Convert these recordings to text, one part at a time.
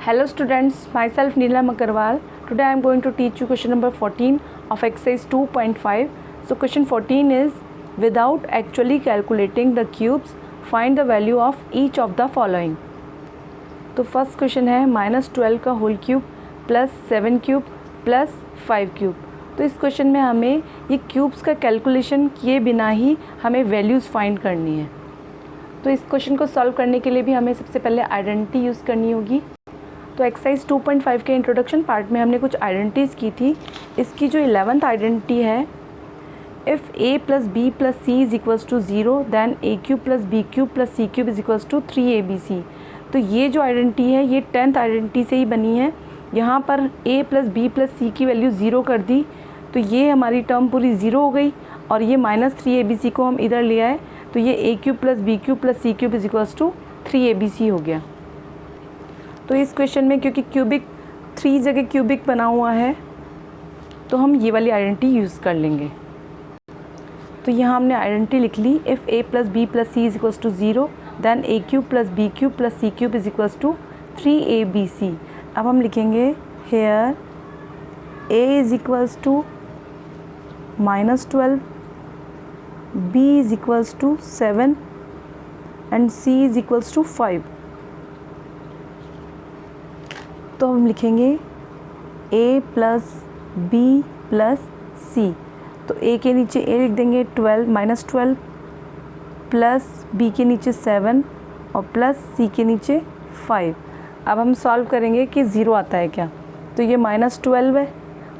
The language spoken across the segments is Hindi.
Hello students, myself Neelam Agarwal. Today I am going to teach you question number 14 of exercise 2.5. So question 14 is, without actually calculating the cubes, find the value of each of the following. तो फर्स्ट क्वेश्चन है -12 का whole cube plus 7 cube plus 5 cube. तो इस क्वेश्चन में हमें ये क्यूब्स का कैलकुलेशन किए बिना ही हमें वैल्यूज़ फाइंड करनी है. तो इस क्वेश्चन को सॉल्व करने के लिए भी हमें सबसे पहले आइडेंटिटी यूज़ करनी होगी. तो एक्सरसाइज 2.5 के इंट्रोडक्शन पार्ट में हमने कुछ आइडेंटिटीज़ की थी. इसकी जो 11th आइडेंटिटी है, if a plus B plus C is equals to 0 then a cube plus B cube plus C cube is equals to 3abc. तो ये जो आइडेंटिटी है ये 10th आइडेंटिटी से ही बनी है. यहाँ पर a प्लस बी प्लस सी की वैल्यू 0 कर दी तो ये हमारी टर्म पूरी 0 हो गई और ये -3abc को हम इधर ले आए तो ये a cube plus B cube plus C cube is equals to 3abc हो गया. तो इस क्वेश्चन में क्योंकि क्यूबिक 3 जगह क्यूबिक बना हुआ है तो हम ये वाली आइडेंटिटी यूज़ कर लेंगे. तो यहाँ हमने आइडेंटिटी लिख ली, if a plus B plus C is equals to 0 then a cube plus B cube plus C cube is equals to 3abc. अब हम लिखेंगे here a is equals to -12, b is equals to 7 and c is equals to 5. तो हम लिखेंगे a plus B plus C. तो a के नीचे a लिख देंगे 12 प्लस b के नीचे 7 और प्लस c के नीचे 5. अब हम सॉल्व करेंगे कि 0 आता है क्या. तो ये -12 है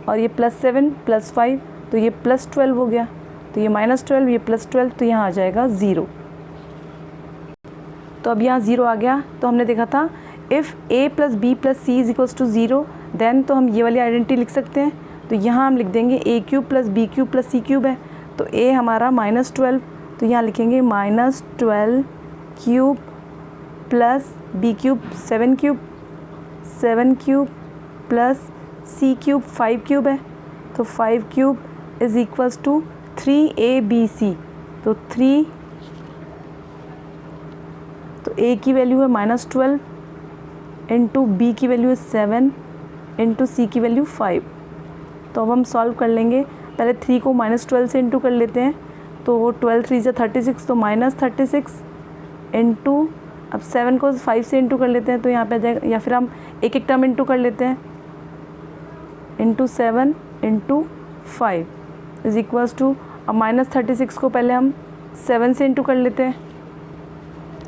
और ये +7 प्लस 5 तो ये +12 हो गया. तो ये -12 ये +12 तो यहाँ आ जाएगा 0. तो अब यहाँ 0 आ गया. तो हमने देखा था if a plus B plus C is equals to 0 then तो हम ये वाली आइडेंटिटी लिख सकते हैं. तो यहाँ हम लिख देंगे a cube plus B cube plus C cube है तो a हमारा -12 तो यहाँ लिखेंगे -12 cube plus B cube 7 cube plus C cube 5 cube है तो 5 cube is equals to 3abc. तो 3 तो a की वैल्यू है -12 इंटू बी की वैल्यू है 7 इंटू सी की वैल्यू 5. तो अब हम सॉल्व कर लेंगे. पहले 3 को -12 से इंटू कर लेते हैं तो वो 12 3 से 36 तो -36 इंटू अब 7 को 5 से इंटू कर लेते हैं तो यहाँ पे आ जाएगा, या फिर हम एक एक टर्म इंटू कर लेते हैं into 7 into 5 is equals to अब -36 को पहले हम 7 से इंटू कर लेते हैं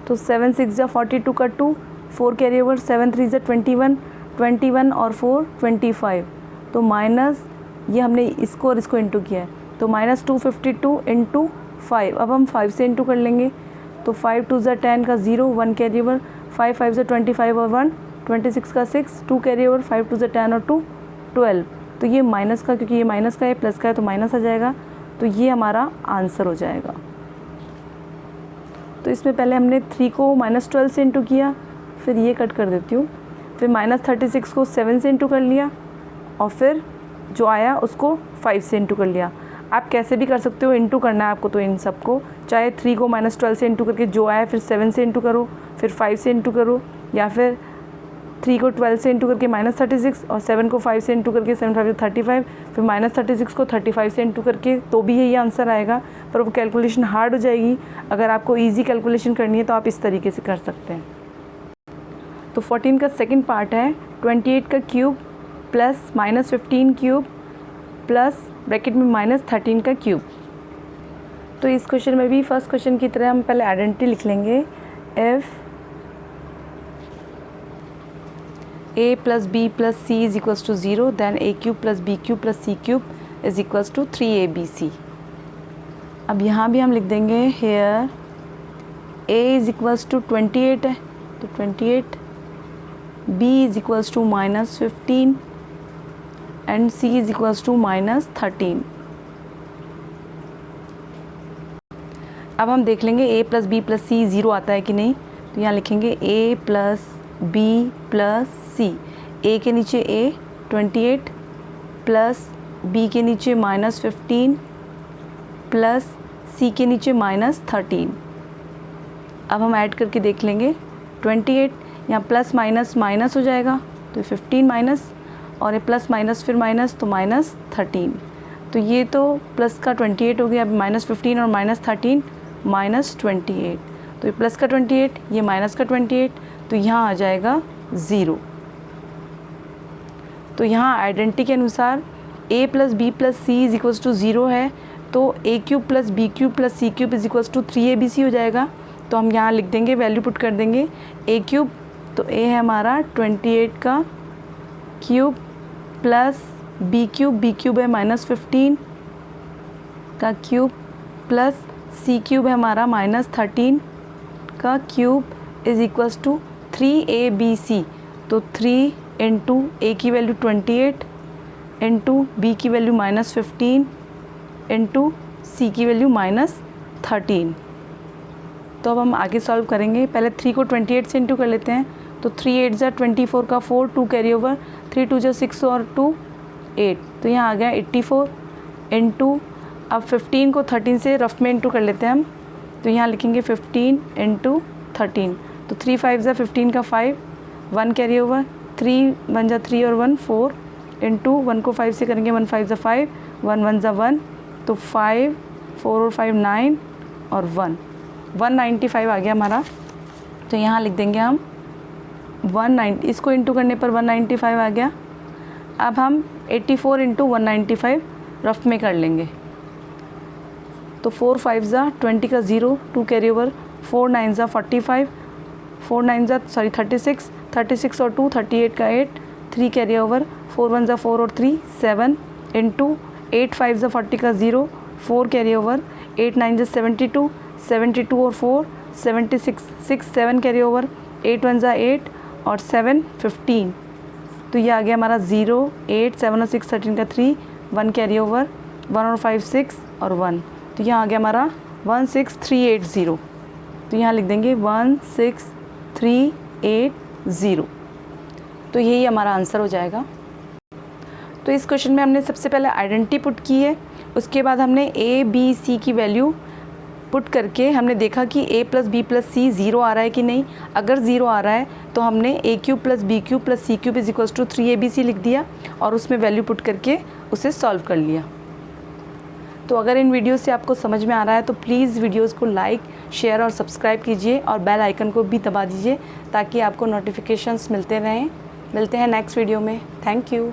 तो 7 6 या 42 का 2 4 कैरी ओवर 7 3 से 21 और 4 25. तो माइनस ये हमने इसको और इसको इंटू किया है तो -252 इंटू 5. अब हम 5 से इंटू कर लेंगे तो 5 2 ज़ा 10 का 0 1 कैरी ओवर 5 5 से 25 और 1 26 का 6 2 कैरी ओवर 5 2 ज़ा 10 और 2 12. तो ये माइनस का क्योंकि ये माइनस का है प्लस का है तो माइनस आ जाएगा. तो ये हमारा आंसर हो जाएगा. तो इसमें पहले हमने 3 को -12 से इंटू किया, फिर ये कट कर देती हूँ, फिर -36 को 7 से इंटू कर लिया और फिर जो आया उसको 5 से इंटू कर लिया. आप कैसे भी कर सकते हो, इंटू करना है आपको तो इन सबको, चाहे 3 को -12 से इंटू करके जो आया फिर 7 से इंटू करो फिर 5 से इंटू करो, या फिर 3 को 12 से इंटू करके -36 और 7 को 5 से इंटू करके 7 5 35 फिर -36 को 35 से इंटू करके तो भी यही आंसर आएगा. पर वो कैलकुलेशन हार्ड हो जाएगी. अगर आपको ईजी कैलकुलेशन करनी है तो आप इस तरीके से कर सकते हैं. तो 14 का सेकंड पार्ट है 28 का cube plus -15 cube plus bracket में -13 का क्यूब. तो इस क्वेश्चन में भी फर्स्ट क्वेश्चन की तरह हम पहले आइडेंटिटी लिख लेंगे. If a plus B plus C is equals to 0 then a cube plus B cube plus C cube is equals to 3abc. अब यहाँ भी हम लिख देंगे here a is equals to 28 है तो 28, b is equals to -15 and c is equals to -13. अब हम देख लेंगे a plus B plus C 0 आता है कि नहीं. तो यहाँ लिखेंगे a plus B plus C. a के नीचे a 28 प्लस b के नीचे -15 प्लस c के नीचे -13. अब हम ऐड करके देख लेंगे 28 यहाँ प्लस माइनस माइनस हो जाएगा, तो 15 माइनस, और ये प्लस माइनस फिर माइनस, तो -13। तो ये तो प्लस का 28 हो गया, अब -15 और -13 -28, तो ये प्लस का 28, ये माइनस का 28, तो यहाँ आ जाएगा 0। तो यहाँ आइडेंटिटी के अनुसार a plus B plus C is equals to 0 है, तो a cube plus B cube plus C cube is equals to 3abc हो जाएगा। तो हम यहाँ लिख देंगे, वैल्यू पुट कर देंगे a क्यूब, तो a है हमारा 28 का क्यूब प्लस बी क्यूब है -15 का क्यूब प्लस सी क्यूब है हमारा -13 का cube is equals to 3abc। तो 3 इंटू ए की वैल्यू 28 इंटू बी की वैल्यू -15 इंटू सी की वैल्यू -13। तो अब हम आगे सॉल्व करेंगे। पहले 3 को 28 से इंटू कर लेते हैं, तो 3 8 ज़ा 24 का 4, 2 कैरी ओवर, 3 2 ज़ा 6 और 2 8, तो यहाँ आ गया 84 इंटू, अब 15 को 13 से रफ में इंटू कर लेते हैं हम, तो यहाँ लिखेंगे 15 इंटू 13, तो 3 5 ज़ा 15 का 5, 1 कैरी ओवर, 3 1 ज़ा 3 और 1 4 इंटू 1 को 5 से करेंगे, 1 5 ज़ा 5, 1 1 ज़ा 1, तो 5 4 और 5 9 और 195 आ गया हमारा। तो यहाँ लिख देंगे हम 190, इसको इंटू करने पर 195 आ गया। अब हम 84 इंटू 195 रफ में कर लेंगे, तो 4 5 ज़ा 20 का 0, 2 कैरी ओवर, 4 9 ज़ा 45, 4 9 ज़ा 36, 36 और 2 38 का 8, 3 कैरी ओवर, 4 1 ज़ा 4 और 3 7 इंटू 8 5 ज़ा 40 का 0, 4 कैरी ओवर, 8 9 ज़ा 72, 72 और 4 76, 6 7 कैरी ओवर, 8 1 ज़ा 8 और 7 15, तो ये आ गया हमारा 0 8 7 और 6 13 का 3, 1 कैरी ओवर, 1 और 5 6 और 1, तो यहाँ आ गया हमारा 16380। तो यहाँ लिख देंगे 16380, तो यही हमारा आंसर हो जाएगा। तो इस क्वेश्चन में हमने सबसे पहले आइडेंटिटी पुट की है, उसके बाद हमने a b c की वैल्यू पुट करके हमने देखा कि a plus B plus C 0 आ रहा है कि नहीं। अगर 0 आ रहा है तो हमने a cube plus B cube plus C cube is equals to 3abc लिख दिया और उसमें वैल्यू पुट करके उसे सॉल्व कर लिया। तो अगर इन वीडियो से आपको समझ में आ रहा है तो प्लीज़ वीडियोस को लाइक शेयर और सब्सक्राइब कीजिए और बेल आइकन को भी दबा दीजिए ताकि आपको नोटिफिकेशंस मिलते रहें। मिलते हैं नेक्स्ट वीडियो में। Thank you.